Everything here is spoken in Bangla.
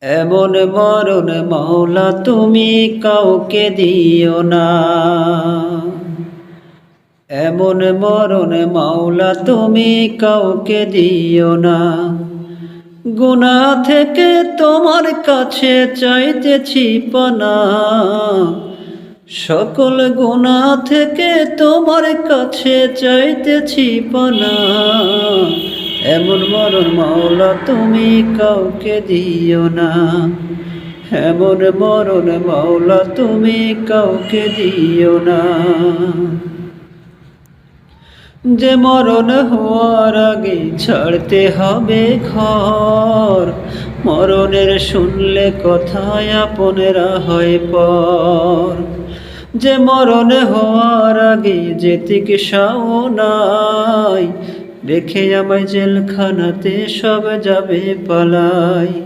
এমন মরণ মাওলা তুমি কাউকে দিও না। এমন মরণ মাওলা তুমি কাউকে দিও না। গুনাহ থেকে তোমার কাছে চাইতেছি পানা, সকল গুনাহ থেকে তোমার কাছে চাইতেছি পানা। এমন মরণ মাওলা তুমি কাউকে দিও না। এমন মরণ মাওলা তুমি কাউকে দিও না। যে মরণ হওয়ার আগে ছাড়তে হবে ঘর, মরণের শুনলে কথায় আপনেরা হয় পর। যে মরণ হওয়ার আগে যে চিকিৎসাও নাই, রেখে আমায় জেলখানাতে সব যাবে পালাই।